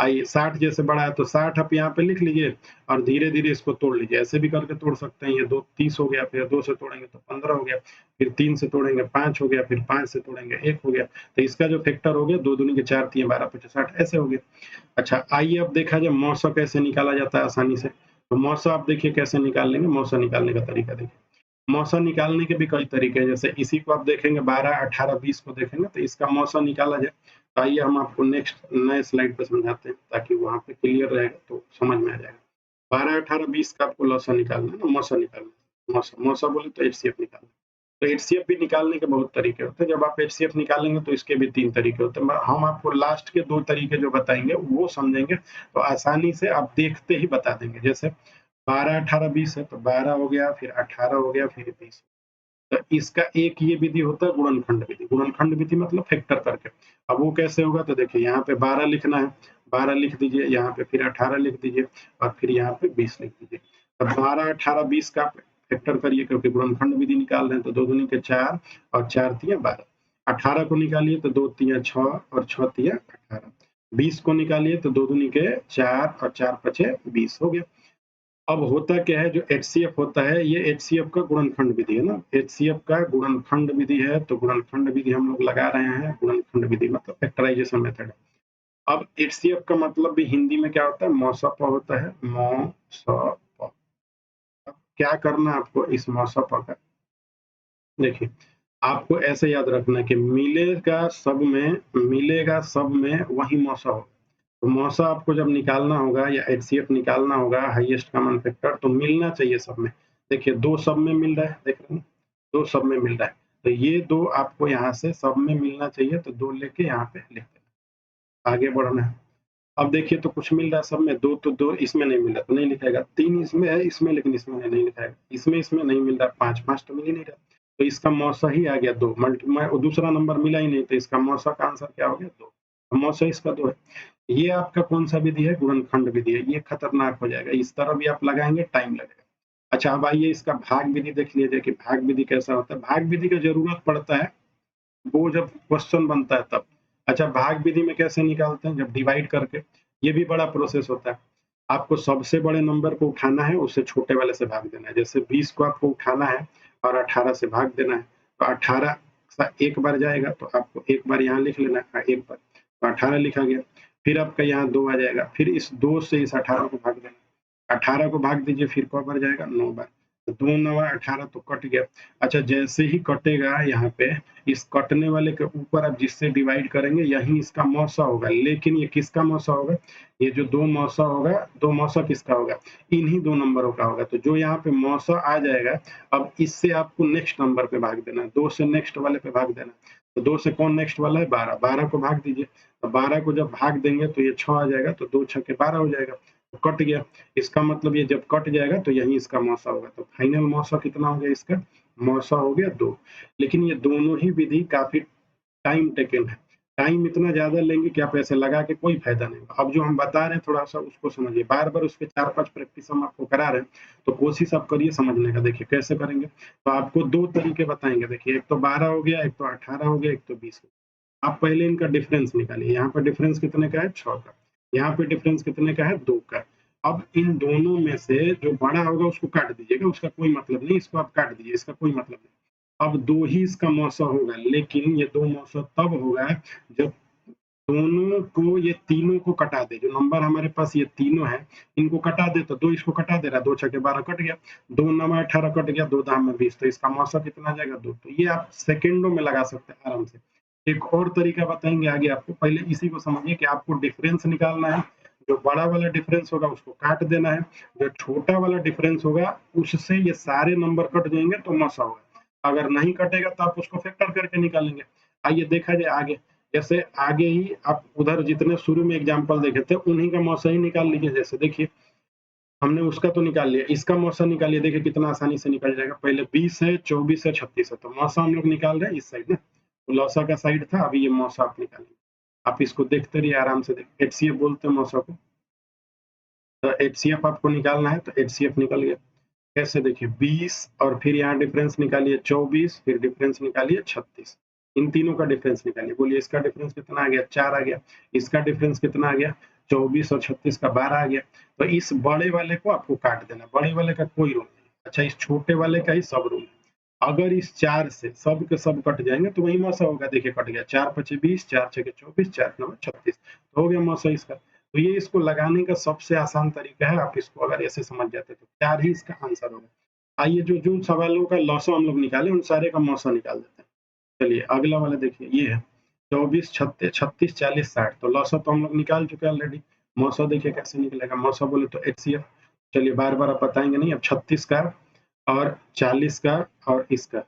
आइए 60 जैसे बड़ा है तो 60 आप यहाँ पे लिख लीजिए और धीरे-धीरे इसको तोड़ लीजिए। ऐसे भी करके तोड़ सकते हैं। ये 2 30 हो गया, फिर 2 से तोड़ेंगे तो 15 हो गया, फिर 3 से तोड़ेंगे 5 हो गया, फिर 5 से तोड़ेंगे 1 हो गया। तो इसका जो फैक्टर हो गया 2 दूनी के 4 तिया 12 पचे 60 ऐसे हो गया। अच्छा आइए अब देखा जाए मौसा कैसे निकाला जाता है आसानी से। तो मौसा आप देखिए कैसे निकाल लेंगे, मौसा निकालने का तरीका देखिए। मौसा निकालने के भी कई तरीके हैं, जैसे इसी को आप देखेंगे 12, 18, 20 को देखेंगे तो इसका मौसा निकाला जाए। तो आइए हम आपको नेक्स्ट नए स्लाइड पे समझाते हैं ताकि वहाँ पे क्लियर रहेगा तो समझ में आ जाएगा। 12, 18, 20 का आपको लौसा निकालना है ना, मौसा निकालना है। मौसा, मौसा बोले तो एचसीएफ निकालना है। तो एचसीएफ भी निकालने के बहुत तरीके होते हैं। जब आप एचसीएफ निकालेंगे तो इसके भी 3 तरीके होते हैं। हम आपको लास्ट के 2 तरीके जो बताएँगे वो समझेंगे तो आसानी से आप देखते ही बता देंगे। जैसे 12, 18, 20 है तो 12 हो गया, फिर 18 हो गया, फिर 20। तो इसका एक ये विधि होता है गुणनखंड विधि। गुणनखंड विधि मतलब फैक्टर करके। अब वो कैसे होगा तो देखिए यहाँ पे 12 लिखना है, 12 लिख दीजिए, यहाँ पे फिर 18 लिख दीजिए और फिर यहाँ पे 20 लिख दीजिए। अब 12, 18, 20 का फैक्टर करिए क्योंकि गुणनखंड विधि निकाल रहे हैं तो 2 दूनी के 4 और 4 तिया 12। 18 को निकालिए तो 2 तिया 6 और 6 तिया 18। 20 को निकालिए तो 2 दूनी के 4 और 4 पचे 20 हो गया। अब होता क्या है जो एचसीएफ होता है ये एचसीएफ का गुणनखंड विधि है ना, एचसीएफ का गुणनखंड विधि है तो गुणनखंड विधि हम लोग लगा रहे हैं। गुणनखंड विधि मतलब फैक्टराइजेशन मेथड। अब एचसीएफ का मतलब भी हिंदी में क्या होता है? मौसप होता है, मौसप। अब क्या करना है आपको इस मौसप का? देखिए आपको ऐसे याद रखना है कि मिलेगा सब में वही मौसा हो। तो मौसा आपको जब निकालना होगा या एचसीएफ निकालना होगा हाईएस्ट कॉमन फैक्टर तो मिलना चाहिए सब में। देखिए 2 सब में मिल रहा है, देख रहे हैं? 2 सब में मिल रहा है। तो ये 2 आपको यहाँ से सब में मिलना चाहिए तो 2 लेके यहाँ पे लिख देना। आगे बढ़ना है। अब देखिए तो कुछ मिल रहा है सब में, 2 तो 2 इसमें नहीं मिल रहा तो नहीं लिखाएगा, 3 इसमें है, इसमें लेकिन इसमें नहीं लिखाएगा, इसमें नहीं मिल रहा, 5 तो मिल ही नहीं रहा, तो इसका मौसा ही आ गया 2, दूसरा नंबर मिला ही नहीं, तो इसका मौसा का आंसर क्या हो गया 2, मौसा इसका 2 है। ये आपका कौन सा विधि है, गुणनखंड विधि है, ये खतरनाक हो जाएगा, इस तरह भी आप लगाएंगे टाइम लगेगा। अच्छा अब आइए इसका भाग विधि देख लीजिए कि भाग विधि कैसा होता है। भाग विधि का जरूरत पड़ता है वो जब क्वेश्चन बनता है तब। अच्छा भाग विधि में कैसे निकालते हैं, जब डिवाइड करके, ये भी बड़ा प्रोसेस होता है। आपको सबसे बड़े नंबर को उठाना है, उससे छोटे वाले से भाग देना है, जैसे 20 को आपको उठाना है और 18 से भाग देना है, तो 18 एक बार जाएगा तो आपको एक बार यहाँ लिख लेना है, एक बार तो 18 लिखा गया, फिर आपका यहाँ 2 आ जाएगा, फिर इस 2 से इस 18 को भाग देना, 18 को भाग दीजिए, फिर क बार जाएगा 9 बार, तो 2 9 18 तो कट गया। अच्छा जैसे ही कटेगा यहाँ पे, इस कटने वाले के ऊपर आप जिससे डिवाइड करेंगे यही इसका मौसा होगा, लेकिन ये किसका मौसा होगा, ये जो 2 मौसा होगा, 2 मौसा किसका होगा, इन्हीं 2 नंबरों का होगा, तो जो यहाँ पे मौसा आ जाएगा, अब इससे आपको नेक्स्ट नंबर पे भाग देना है, 2 से नेक्स्ट वाले पे भाग देना है, तो 2 से कौन नेक्स्ट वाला है, 12, 12 को भाग दीजिए, तो 12 को जब भाग देंगे तो ये 6 आ जाएगा, तो 2 छक्के 12 हो जाएगा, तो कट गया, इसका मतलब ये जब कट जाएगा तो यही इसका मौसा होगा, तो फाइनल मौसा कितना हो गया इसका, मौसा हो गया 2। लेकिन ये दोनों ही विधि काफी टाइम टेकन है, टाइम इतना ज्यादा लेंगे कि आप ऐसे लगा के कोई फायदा नहीं होगा। अब जो हम बता रहे हैं थोड़ा सा उसको समझिए, बार बार उसके 4-5 प्रैक्टिस हम आपको करा रहे हैं, तो कोशिश आप करिए समझने का। देखिए कैसे करेंगे, तो आपको 2 तरीके बताएंगे, देखिए एक तो 12 हो गया, एक तो 18 हो गया, एक तो 20 हो गया। आप पहले इनका डिफरेंस निकालिए, यहाँ पर डिफरेंस कितने का है 6 का, यहाँ पे डिफरेंस कितने का है 2 का। अब इन दोनों में से जो बड़ा होगा उसको काट दीजिएगा, उसका कोई मतलब नहीं, इसको आप काट दीजिए, इसका कोई मतलब नहीं। अब 2 ही इसका मौसा होगा, लेकिन ये 2 मौसा तब होगा जब दोनों को, ये तीनों को कटा दे, जो नंबर हमारे पास ये तीनों है इनको कटा दे, तो 2 इसको कटा दे रहा है, 2 छक्के 12 कट गया, 2 9 18 कट गया, 2 दाम में 20, तो इसका मौसा कितना आ जाएगा 2। तो ये आप सेकंडों में लगा सकते हैं आराम से। एक और तरीका बताएंगे आगे आपको, पहले इसी को समझिए कि आपको डिफरेंस निकालना है, जो बड़ा वाला डिफरेंस होगा उसको काट देना है, जो छोटा वाला डिफरेंस होगा उससे ये सारे नंबर कट जाएंगे तो मौसा होगा, अगर नहीं कटेगा तो आप उसको फैक्टर करके निकालेंगे। आइए देखा जाए आगे, जैसे आगे ही आप उधर जितने शुरू में एग्जाम्पल देखे थे उन्हीं का मौसा ही निकाल लीजिए। जैसे देखिए हमने उसका तो निकाल लिया, इसका मौसा निकालिए, देखिए कितना आसानी से निकल जाएगा। पहले 20 है, 24 है, 36 है, तो मौसा हम लोग निकाल रहे हैं इस साइड ना, तो लौसा का साइड था, अभी ये मौसा आप निकालिए। आप इसको देखते रहिए आराम से, देखिए एचसीएफ बोलते हैं मौसा को, तो एचसीएफ आपको निकालना है, तो एचसीएफ निकल गया। कैसे, देखिए 20 और फिर यहाँ डिफरेंस निकालिए 24, फिर डिफरेंस निकालिए 36, इन तीनों का डिफरेंस निकालिए, बोलिए इसका डिफरेंस कितना आ गया 4 आ गया, इसका डिफरेंस कितना आ गया 24 और 36 का 12 आ गया। तो इस बड़े वाले को आपको काट देना, बड़े वाले का कोई रूल नहीं। अच्छा इस छोटे वाले का ही सब रूल है, अगर इस 4 से सब के सब कट जाएंगे तो वही मौसा होगा, देखिए कट गया, 4 5 20, 4 6 24, 4 9 36, तो हो गया मौसा इसका। तो ये इसको लगाने का सबसे आसान तरीका है, आप इसको अगर ऐसे समझ जाते तो 4 ही इसका आंसर होगा। आइए जो जो सवालों का लौसा हम लोग निकाले उन सारे का मौसा निकाल देते हैं। चलिए अगला वाला देखिए, ये है 24 36 36 40 60, तो लौसा तो हम लोग निकाल चुके हैं ऑलरेडी, मौसा देखिए कैसे निकलेगा, मौसा बोले तो एचसीएफ। चलिए बार बार आप बताएंगे नहीं, अब 36 का और 40 का और इसका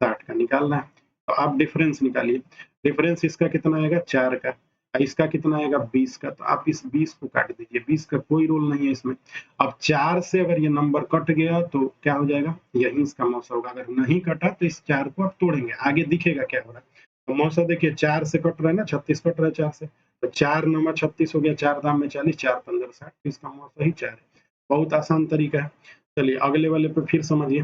60 का निकालना है, तो आप डिफरेंस निकालिए, डिफरेंस इसका कितना आएगा 4 का, इसका कितना आएगा 20 का, तो आप इस 20 को काट दीजिए, 20 का कोई रोल नहीं है इसमें। अब 4 से अगर ये नंबर कट गया तो क्या हो जाएगा, यही इसका मौसा होगा, अगर नहीं कटा तो इस 4 को आप तोड़ेंगे, आगे दिखेगा क्या हो रहा है। तो मौसा देखिए 4 से कट रहा है ना, 36 कट रहा है 4 से, तो 4 9 36 हो गया, 4 दाम में 40, 4 15 60, इसका मौसा ही 4 है। बहुत आसान तरीका है। चलिए अगले वाले पे फिर समझिए,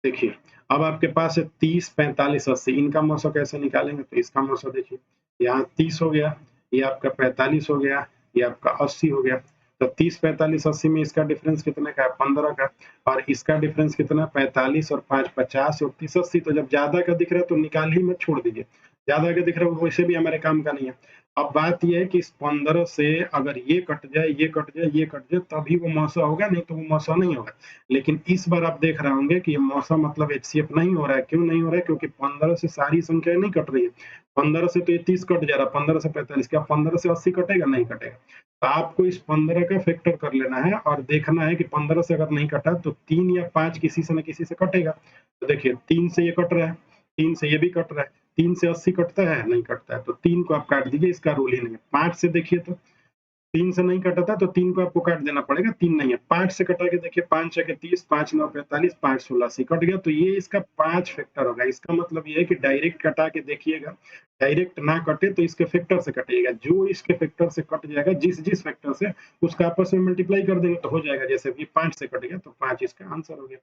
देखिए अब आपके पास है 30 45 80, इनका मौसा कैसे निकालेंगे, तो इसका मौसा देखिए, यहाँ 30 हो गया, ये आपका 45 हो गया, ये आपका 80 हो गया, तो 30 45 80 में इसका डिफरेंस कितने का है 15 का, और इसका डिफरेंस कितना 45 और 5 50 और 30 80, तो जब ज्यादा का दिख रहा है तो निकाल ही मत, छोड़ दीजिए, ज्यादा का दिख रहा है वैसे भी हमारे काम का नहीं है। अब बात यह है कि इस 15 से अगर ये कट जाए, ये कट जाए, ये कट जाए, तभी वो मौसा होगा, नहीं तो वो मौसा नहीं होगा। लेकिन इस बार आप देख रहे होंगे कि ये मौसा मतलब एचसीएफ नहीं हो रहा है, क्यों नहीं हो रहा है, क्योंकि 15 से सारी संख्याएं नहीं कट रही है, 15 से तो ये 30 कट जा रहा है, 15 से 45, क्या 15 से 80 कटेगा, नहीं कटेगा। तो आपको इस 15 का फैक्टर कर लेना है और देखना है कि 15 से अगर नहीं कटा तो 3 या 5 किसी से न किसी से कटेगा। तो देखिए 3 से ये कट रहा है, 3 से ये भी कट रहा है, 3 से 80 कटता है, नहीं कटता है, तो 3 को आप काट दीजिए, इसका रूल ही नहीं है। 5 से देखिए तो 3 से नहीं कटा था तो 3 को आपको काट देना पड़ेगा, 3 नहीं है। 5 से कटा के देखिए, 5 छके 30, 5 9 45, 5 16 80 कट गया, तो ये इसका 5 फैक्टर होगा। इसका मतलब ये है कि डायरेक्ट कटा के देखिएगा, डायरेक्ट ना कटे तो इसके फैक्टर से कटिएगा। जो इसके फैक्टर से कट जाएगा, जिस फैक्टर से, उसका आपस में मल्टीप्लाई कर देंगे तो हो जाएगा। जैसे कि 5 से कट गया तो 5 इसका आंसर हो गया।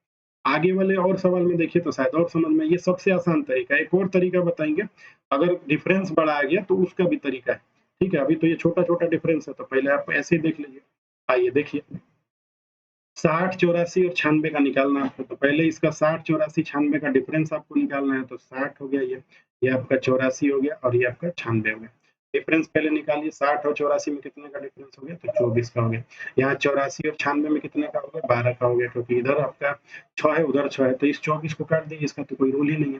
आगे वाले और सवाल में देखिए तो शायद और समझ में, ये सबसे आसान तरीका है। एक और तरीका बताएंगे, अगर डिफरेंस बड़ा आ गया तो उसका भी तरीका है। ठीक है, अभी तो ये छोटा-छोटा डिफरेंस है, तो पहले आप ऐसे ही देख लीजिए। आइए देखिए, 60, 84 और 96 का निकालना है आपको, तो पहले इसका 60, 84, 96 का डिफरेंस आपको निकालना है, तो 60 हो गया ये आपका 84 हो गया और ये आपका 96 हो गया। डिफरेंस पहले निकालिए, 60 और 84 में कितने का डिफरेंस हो गया, तो 24 का हो गया। यहाँ 84 और 96 में कितने का हो गया, 12 का हो गया, क्योंकि इधर आपका 6 है, उधर 6 है, तो इस 24 को काट दीजिए, इसका तो कोई रूल ही नहीं है।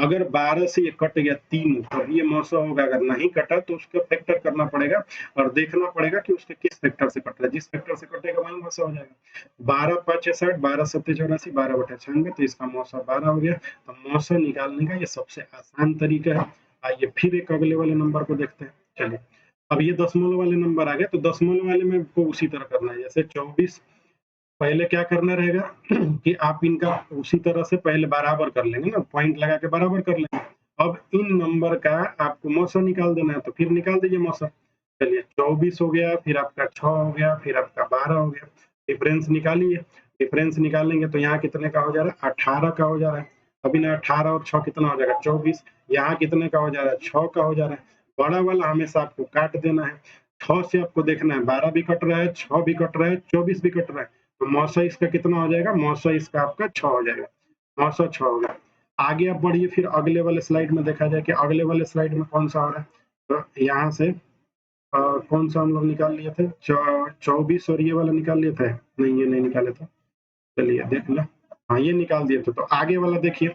अगर 12 से ये कट गया 3, तो ये 900 होगा। अगर नहीं कटा तो उसका फैक्टर करना पड़ेगा और देखना पड़ेगा कि उसके किस फैक्टर से कट रहा है। जिस फैक्टर से कटेगा वही 900 हो जाएगा। 12 5 है 60, 12 7 84, 12 बटा 96, तो इसका मौसा 12 हो गया। तो मौसा निकालने का ये सबसे आसान तरीका है। आइए फिर एक अगले वाले नंबर को देखते हैं। चलिए, अब ये दशमलव वाले नंबर आ गए, तो दशमलव वाले में आपको उसी तरह करना है जैसे 24। पहले क्या करना रहेगा कि आप इनका उसी तरह से पहले बराबर कर लेंगे ना, पॉइंट लगा के बराबर कर लेंगे। अब इन नंबर का आपको मौसा निकाल देना है, तो फिर निकाल दीजिए मौसा। चलिए, 24 हो गया, फिर आपका 6 हो गया, फिर आपका 12 हो गया। डिफरेंस निकालिए। डिफरेंस निकालेंगे तो यहाँ कितने का हो जा रहा है, 18 का हो जा रहा है। अभी ना 18 और 6 कितना हो जाएगा, 24। यहाँ कितने का हो जा रहा है, 6 का हो जा रहा है। बड़ा वाला हमेशा आपको काट देना है। 6 से आपको देखना है, 12 भी कट रहा है, 6 भी कट रहा है, 24 भी कट रहा है, तो मौसा इसका कितना हो जाएगा, मौसा इसका आपका 6 हो जाएगा। मौसा 6 हो गया। आगे आप बढ़िए, फिर अगले वाले स्लाइड में देखा जाए कि अगले वाले स्लाइड में कौन सा हो रहा है। तो यहाँ से कौन सा हम लोग निकाल लिए थे, 24 और ये वाला निकाल लिए थे, नहीं ये नहीं निकाले थे। चलिए देख लो, हाँ ये निकाल दिए थे। तो आगे वाला देखिए,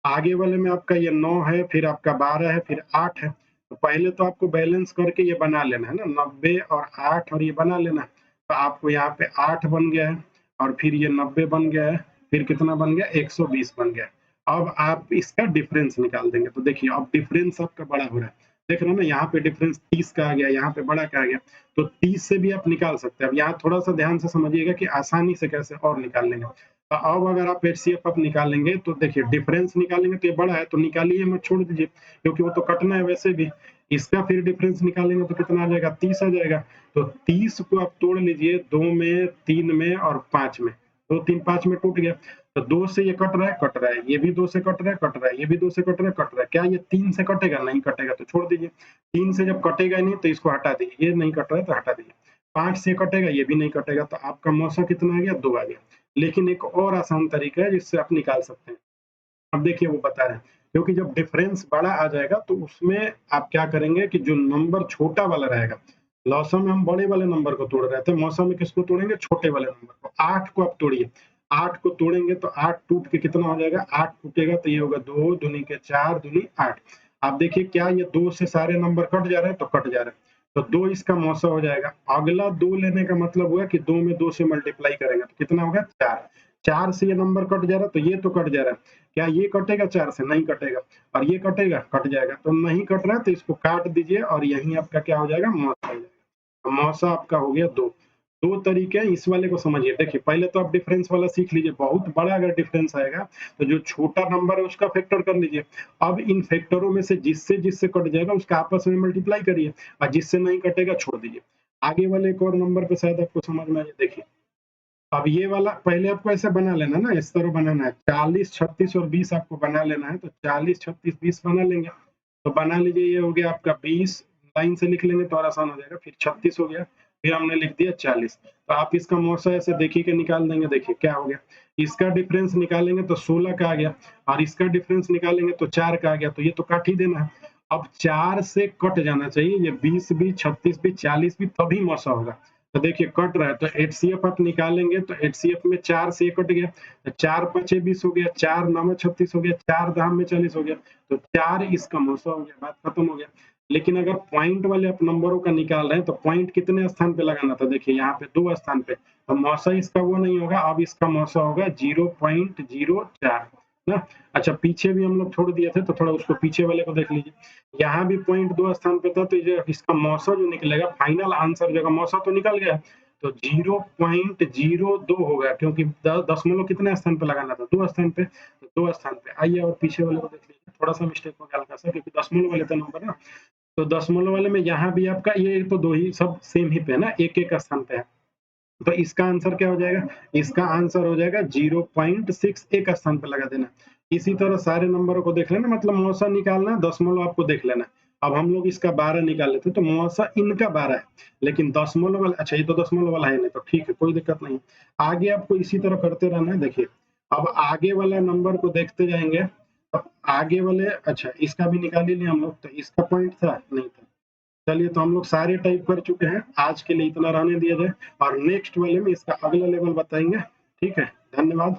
आगे वाले में आपका ये 9 है, फिर आपका 12 है, फिर 8 है। तो पहले तो आपको बैलेंस करके ये बना लेना है ना, 90 और 8 और ये बना लेना है। तो आपको यहाँ पे 8 बन गया है और फिर ये 90 बन गया है, फिर कितना बन गया, 120 बन गया है। अब आप इसका डिफरेंस निकाल देंगे, तो देखिए अब डिफरेंस आपका बड़ा हो रहा है। देख रहे हो ना, यहाँ पे डिफरेंस 30 का आ गया, यहाँ पे बड़ा का आ गया, तो 30 से भी आप निकाल सकते हैं। अब यहाँ थोड़ा सा ध्यान से समझिएगा कि आसानी से कैसे और निकाल लेंगे। अब अगर आप एचसीएफ आप निकालेंगे तो देखिए, डिफरेंस निकालेंगे तो ये बड़ा है, तो निकालिए मत, छोड़ दीजिए, क्योंकि वो तो कटना है वैसे भी। इसका फिर डिफरेंस निकालेंगे तो कितना आ जाएगा, 30 आ जाएगा। तो 30 को आप तोड़ लीजिए, 2 में, 3 में और 5 में। 2 3 5 में टूट गया, तो 2 से ये कट रहा है, कट रहा है, ये भी 2 से कट रहा है, कट रहा है, ये भी 2 से कट रहा है, कट रहा है। क्या ये 3 से कटेगा, नहीं कटेगा, तो छोड़ दीजिए। 3 से जब कटेगा नहीं तो इसको हटा दीजिए, ये नहीं कट रहा है तो हटा दीजिए। 5 से कटेगा, ये भी नहीं कटेगा, तो आपका मौसा कितना आ गया, 2 आ गया। लेकिन एक और आसान तरीका है जिससे आप निकाल सकते हैं। अब देखिए वो बता रहे हैं, क्योंकि जब डिफरेंस बड़ा आ जाएगा तो उसमें आप क्या करेंगे कि जो नंबर छोटा वाला रहेगा, लौसा में हम बड़े वाले नंबर को तोड़ रहे थे, मौसा में किसको तोड़ेंगे, छोटे वाले नंबर को। 8 को आप तोड़िए, 8 को तोड़ेंगे तो 8 टूट के कितना हो जाएगा, 8 टूटेगा तो ये होगा 2 दूनी के 4 दूनी 8। आप देखिए क्या ये 2 से सारे नंबर कट जा रहे हैं, तो कट जा रहे हैं, तो 2 इसका मौसा हो जाएगा। अगला 2 लेने का मतलब हुआ कि 2 में 2 से मल्टीप्लाई करेंगे तो कितना होगा, 4। 4 से ये नंबर कट जा रहा है, तो ये तो कट जा रहा है। क्या ये कटेगा 4 से, नहीं कटेगा। और ये कटेगा, कट जाएगा। तो नहीं कट रहा है तो इसको काट दीजिए और यहीं आपका क्या हो जाएगा, मौसा हो जाएगा। मौसा आपका हो गया 2। 2 तरीके हैं, इस वाले को समझिए। देखिए पहले तो आप डिफरेंस वाला सीख लीजिए, बहुत बड़ा अगर डिफरेंस आएगा तो जो छोटा नंबर है उसका फैक्टर कर लीजिए। अब इन फैक्टरों में से जिससे जिससे कट जाएगा उसका आपस में मल्टीप्लाई करिए, और जिससे नहीं कटेगा छोड़ दीजिए। आगे वाले एक और नंबर पे शायद आपको समझ में आए, देखिए। अब ये वाला पहले आपको ऐसे बना लेना ना, इस तरह बनाना है, 40, 36 और 20 आपको बना लेना है। तो 40, 36, 20 बना लेंगे, तो बना लीजिए। ये हो गया आपका 20, लाइन से लिख लेंगे तो और आसान हो जाएगा। फिर 36 हो गया, फिर हमने लिख दिया 40। तो आप इसका मौसा ऐसे देखिए के निकाल देंगे, देखिए क्या हो गया। इसका डिफरेंस निकालेंगे तो 16 का आ गया, और इसका डिफरेंस निकालेंगे तो 4 का आ गया, तो ये तो काट ही देना है। अब 4 से कट जाना चाहिए, ये 20 भी, 36 भी, 40 भी, तभी मौसा होगा। तो देखिए कट रहा है, तो एचसीएफ आप निकालेंगे तो एचसीएफ में 4 से कट गया, तो 4 5 20 हो गया, 4 9 36 हो गया, 4 10 में 40 हो गया, तो 4 इसका मौसा हो गया, बात खत्म हो गया। लेकिन अगर पॉइंट वाले आप नंबरों का निकाल रहे हैं तो पॉइंट कितने स्थान पे लगाना था, देखिए यहाँ पे 2 स्थान पे, तो मौसा इसका वो नहीं होगा। अब इसका मौसा होगा 0.04। ना। अच्छा, पीछे भी हम लोग छोड़ दिए थे, तो थोड़ा उसको पीछे वाले को देख लीजिए। यहाँ भी पॉइंट 2 स्थान पे था, तो ये इसका मौसा जो निकलेगा, फाइनल आंसर जगह मौसा तो निकल गया, तो 0.02 होगा, क्योंकि दशमलव कितने स्थान पे लगाना था, 2 स्थान पे, तो 2 स्थान पे। आइए और पीछे वाले को देख लीजिए, थोड़ा सा मिस्टेक हो गया हल्का सा, क्योंकि दशमलव वाले थे नंबर ना, तो दशमलव वाले में यहाँ भी आपका ये तो 2 ही सब सेम ही पे है ना, एक स्थान पे है, तो इसका आंसर क्या हो जाएगा, इसका आंसर हो जाएगा 0.6, एक स्थान पे लगा देना। इसी तरह सारे नंबरों को देख लेना, मतलब मौसा निकालना है, दशमलव आपको देख लेना। अब हम लोग इसका 12 निकाल लेते, तो मौसा इनका 12 है, लेकिन दशमलव वाला, अच्छा ये तो दशमलव वाला है नहीं, तो ठीक है, कोई दिक्कत नहीं। आगे आपको इसी तरह करते रहना है। देखिए, अब आगे वाला नंबर को देखते जाएंगे, अब आगे वाले, अच्छा इसका भी निकाल ही लिया हम लोग, तो इसका पॉइंट था नहीं था। चलिए, तो हम लोग सारे टाइप कर चुके हैं, आज के लिए इतना रहने दिया जाए, और नेक्स्ट वाले में इसका अगला लेवल बताएंगे। ठीक है, धन्यवाद।